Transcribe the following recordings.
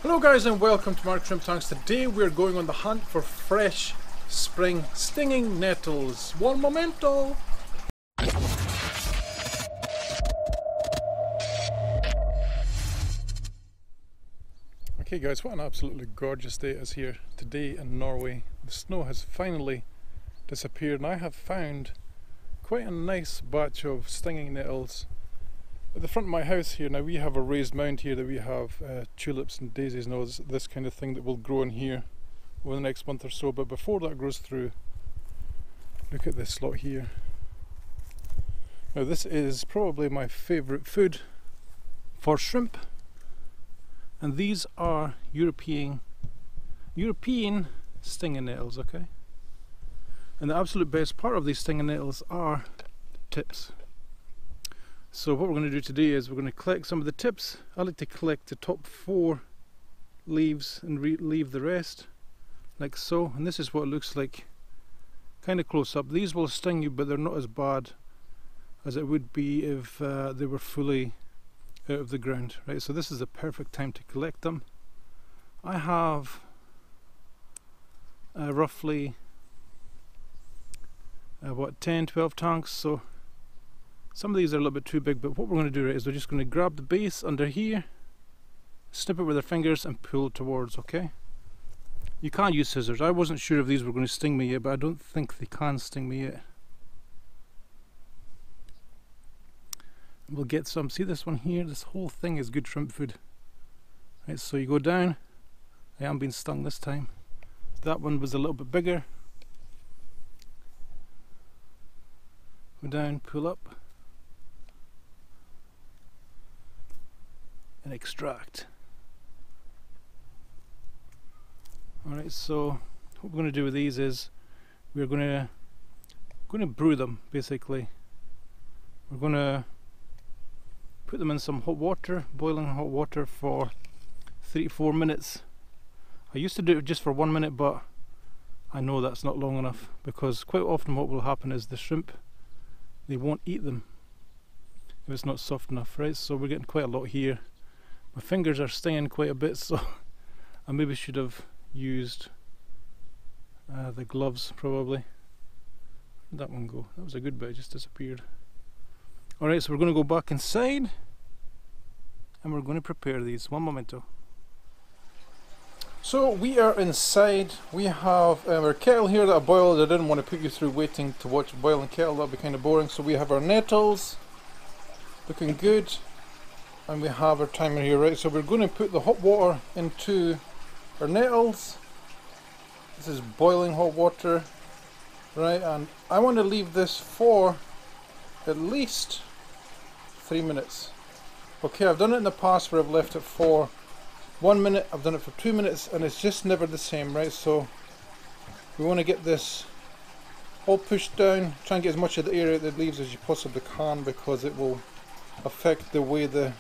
Hello guys and welcome to Mark Shrimp Tanks. Today we're going on the hunt for fresh spring stinging nettles. Buon momento! Okay guys, what an absolutely gorgeous day it is here today in Norway. The snow has finally disappeared and I have found quite a nice batch of stinging nettles at the front of my house here. Now we have a raised mound here that we have tulips and daisies and all this kind of thing that will grow in here over the next month or so, but before that grows through, look at this lot here. Now this is probably my favourite food for shrimp, and these are European stinging nettles, okay? And the absolute best part of these stinging nettles are the tips. So what we're going to do today is we're going to collect some of the tips. I like to collect the top 4 leaves and leave the rest, like so. And this is what it looks like, kind of close up. These will sting you, but they're not as bad as it would be if they were fully out of the ground, right? So this is the perfect time to collect them. I have roughly 10-12 tanks, so some of these are a little bit too big, but what we're going to do is we're just going to grab the base under here, snip it with our fingers and pull towards, okay? You can't use scissors. I wasn't sure if these were going to sting me yet, but I don't think they can sting me yet. We'll get some. See this one here? This whole thing is good shrimp food. Right, so you go down. I am being stung this time. That one was a little bit bigger. Go down, pull up, and extract. Alright, so what we're going to do with these is we're going to brew them, basically. We're going to put them in some hot water, boiling hot water for 3 to 4 minutes. I used to do it just for 1 minute, but I know that's not long enough, because quite often what will happen is the shrimp, they won't eat them if it's not soft enough, right? So we're getting quite a lot here. My fingers are stinging quite a bit, so I maybe should have used the gloves probably. Where'd that one go? That was a good bit, it just disappeared. Alright, so we're going to go back inside and we're going to prepare these. One momento. So we are inside. We have our kettle here that I boiled. I didn't want to put you through waiting to watch a boiling kettle, that would be kind of boring. So we have our nettles looking good, and we have our timer here, right? So we're going to put the hot water into our nettles. This is boiling hot water, right? And I want to leave this for at least 3 minutes. Okay, I've done it in the past where I've left it for 1 minute, I've done it for 2 minutes, and it's just never the same, right? So we want to get this all pushed down, try and get as much of the air out of the leaves as you possibly can, because it will affect the way the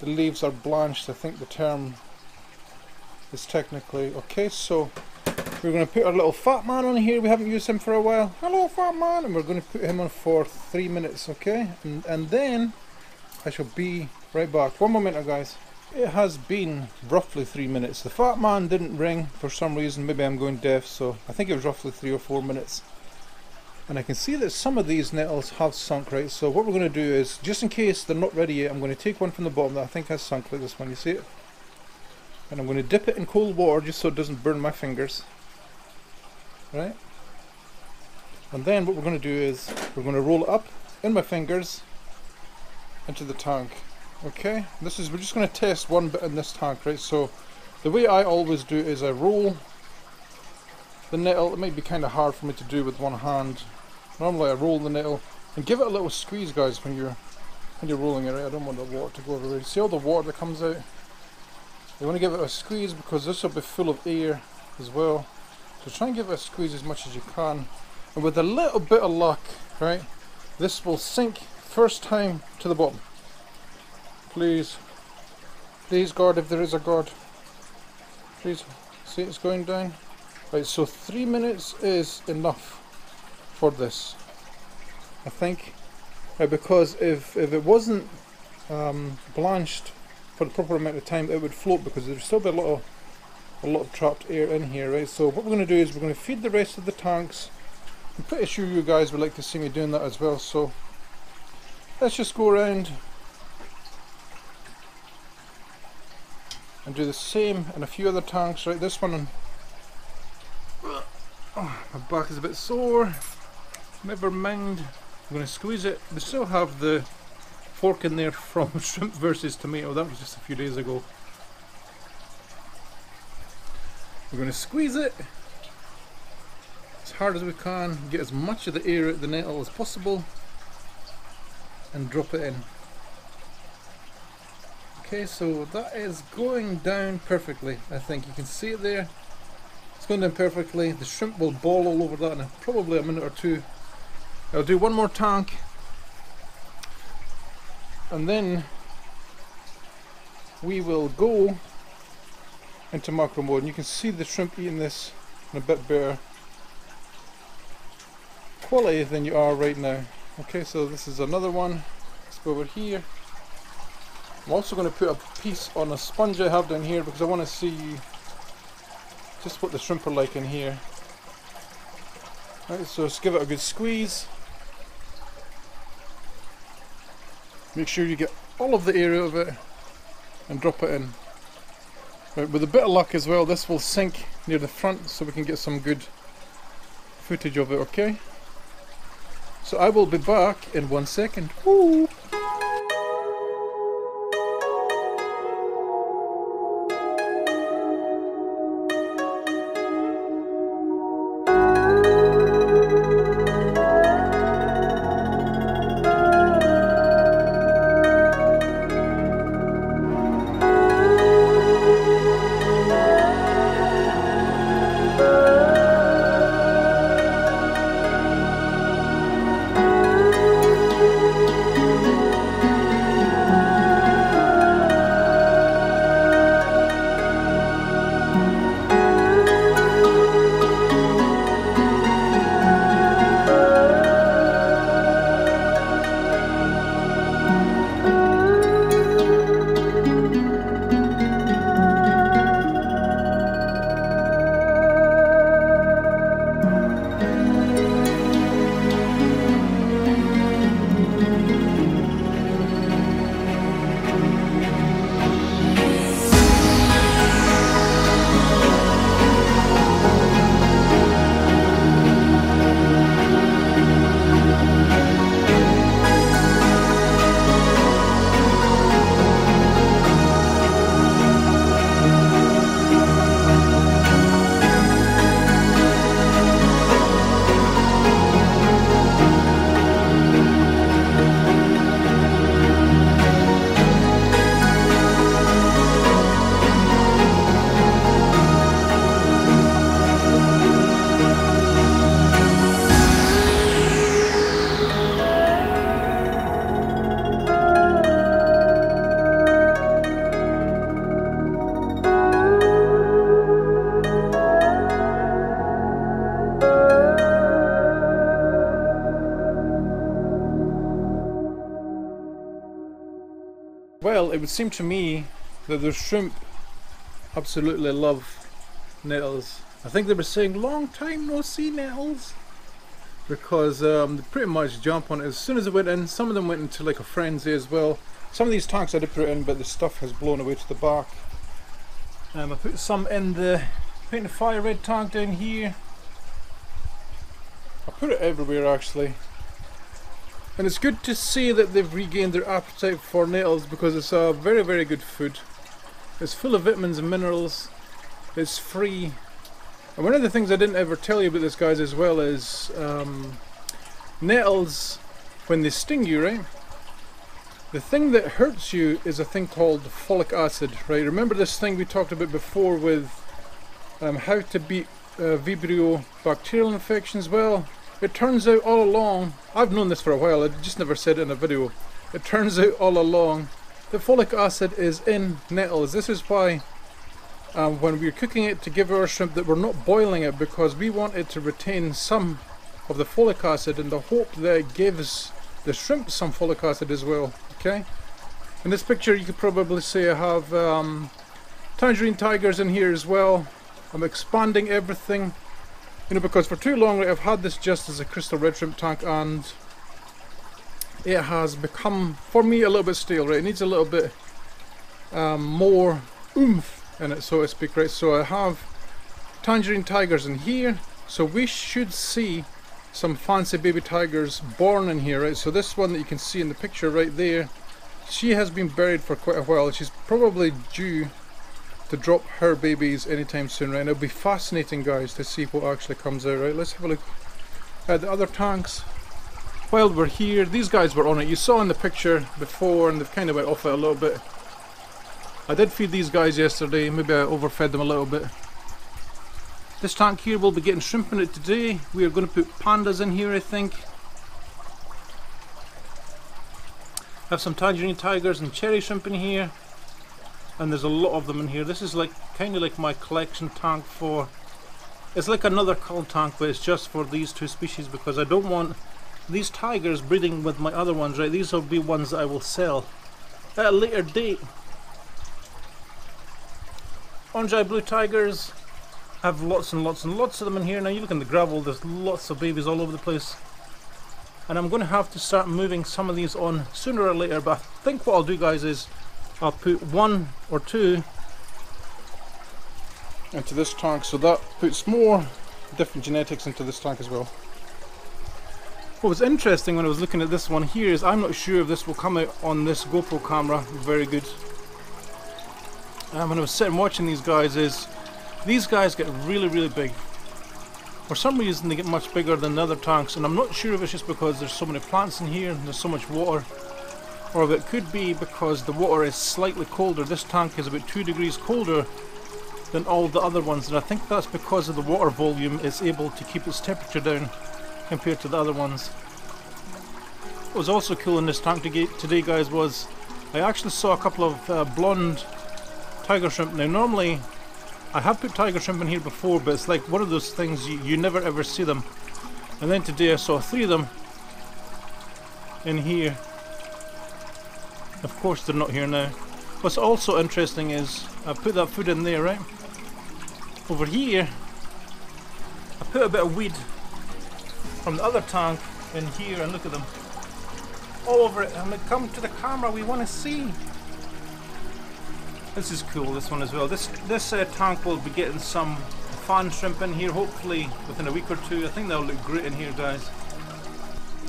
leaves are blanched. I think the term is technically. Okay, so we're going to put our little fat man on here. We haven't used him for a while. Hello, fat man. And we're going to put him on for 3 minutes, okay? And then I shall be right back. One moment, guys. It has been roughly 3 minutes. The fat man didn't ring for some reason. Maybe I'm going deaf, so I think it was roughly 3 or 4 minutes. And I can see that some of these nettles have sunk, right? So what we're going to do is, just in case they're not ready yet, I'm going to take one from the bottom that I think has sunk, like this one. You see it? And I'm going to dip it in cold water just so it doesn't burn my fingers. Right? And then what we're going to do is we're going to roll it up in my fingers into the tank. Okay, we're just going to test one bit in this tank, right? So the way I always do is I roll the nettle. It might be kind of hard for me to do with one hand. Normally I roll the nettle and give it a little squeeze, guys, when you're rolling it, right? I don't want the water to go everywhere. See all the water that comes out? You want to give it a squeeze because this will be full of air as well. So try and give it a squeeze as much as you can. And with a little bit of luck, right, this will sink first time to the bottom. Please. Please, guard, if there is a guard. Please. See, it's going down. Right, so 3 minutes is enough for this, I think. Because if it wasn't blanched for the proper amount of time, it would float, because there's still be a lot of trapped air in here, right? So what we're going to do is we're going to feed the rest of the tanks. I'm pretty sure you guys would like to see me doing that as well, so let's just go around and do the same in a few other tanks, right? This one, oh, my back is a bit sore. Never mind. I'm going to squeeze it. We still have the fork in there from shrimp versus tomato. That was just a few days ago. We're going to squeeze it as hard as we can, get as much of the air out of the nettle as possible, and drop it in. Okay, so that is going down perfectly. I think you can see it there. It's going down perfectly. The shrimp will ball all over that in probably a minute or two. I'll do one more tank, and then we will go into macro mode, and you can see the shrimp eating this in a bit better quality than you are right now. Okay, so this is another one. Let's go over here. I'm also going to put a piece on a sponge I have down here, because I want to see just what the shrimp are like in here. Right, so just give it a good squeeze. Make sure you get all of the air out of it and drop it in. Right, with a bit of luck as well, this will sink near the front, so we can get some good footage of it, okay? So I will be back in 1 second. Woo! Well, it would seem to me that the shrimp absolutely love nettles. I think they were saying long time no see nettles, because they pretty much jump on it as soon as they went in. Some of them went into like a frenzy as well. Some of these tanks I did put in, but the stuff has blown away to the back. I put some in the paint the fire red tank down here. I put it everywhere actually. And it's good to see that they've regained their appetite for nettles, because it's a very, very good food. It's full of vitamins and minerals. It's free. And one of the things I didn't ever tell you about this, guys, as well, is nettles, when they sting you, right? The thing that hurts you is a thing called folic acid, right? Remember this thing we talked about before with how to beat Vibrio bacterial infections? Well, it turns out all along, I've known this for a while, I just never said it in a video. It turns out all along that folic acid is in nettles. This is why when we're cooking it to give our shrimp, that we're not boiling it, because we want it to retain some of the folic acid in the hope that it gives the shrimp some folic acid as well. Okay, In this picture you could probably say I have tangerine tigers in here as well. I'm expanding everything, you know, because for too long I've had this just as a crystal red shrimp tank and it has become, for me, a little bit stale, right? It needs a little bit more oomph in it, so to speak, right? So I have tangerine tigers in here, so we should see some fancy baby tigers born in here, right? So this one that you can see in the picture right there, she has been buried for quite a while. She's probably due to drop her babies anytime soon, right? And it'll be fascinating, guys, to see what actually comes out, right? Let's have a look at the other tanks. While we're here, these guys were on it. You saw in the picture before, and they've kind of went off it a little bit. I did feed these guys yesterday, maybe I overfed them a little bit. This tank here will be getting shrimp in it today. We are going to put pandas in here, I think. Have some tangerine tigers and cherry shrimp in here. And there's a lot of them in here. This is like kind of like my collection tank for... It's like another cull tank, but it's just for these two species because I don't want these tigers breeding with my other ones, right? These will be ones that I will sell at a later date. Orange eye blue tigers. I have lots and lots and lots of them in here. Now you look in the gravel, there's lots of babies all over the place. And I'm going to have to start moving some of these on sooner or later, but I think what I'll do, guys, is I'll put one or two into this tank, so that puts more different genetics into this tank as well. What was interesting when I was looking at this one here is I'm not sure if this will come out on this GoPro camera very good. When I was sitting watching these guys is these guys get really big. For some reason they get much bigger than the other tanks, and I'm not sure if it's just because there's so many plants in here and there's so much water, or if it could be because the water is slightly colder. This tank is about 2 degrees colder than all the other ones, and I think that's because of the water volume is able to keep its temperature down compared to the other ones. What was also cool in this tank today, guys, was I actually saw a couple of blonde tiger shrimp. Now normally I have put tiger shrimp in here before, but it's like one of those things you never ever see them. And then today I saw 3 of them in here. Of course they're not here now. What's also interesting is I put that food in there, right? Over here I put a bit of weed from the other tank in here, and look at them all over it. And when they come to the camera we want to see. This is cool, this one as well. This tank will be getting some fan shrimp in here hopefully within a week or two. I think they'll look great in here, guys.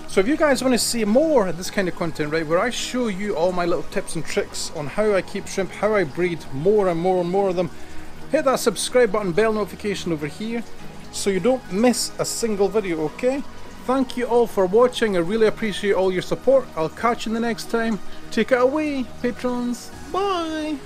So if you guys want to see more of this kind of content, right, where I show you all my little tips and tricks on how I keep shrimp, how I breed more and more and more of them, hit that subscribe button, bell notification over here so you don't miss a single video, okay? Thank you all for watching. I really appreciate all your support. I'll catch you in the next time. Take it away, patrons. Bye!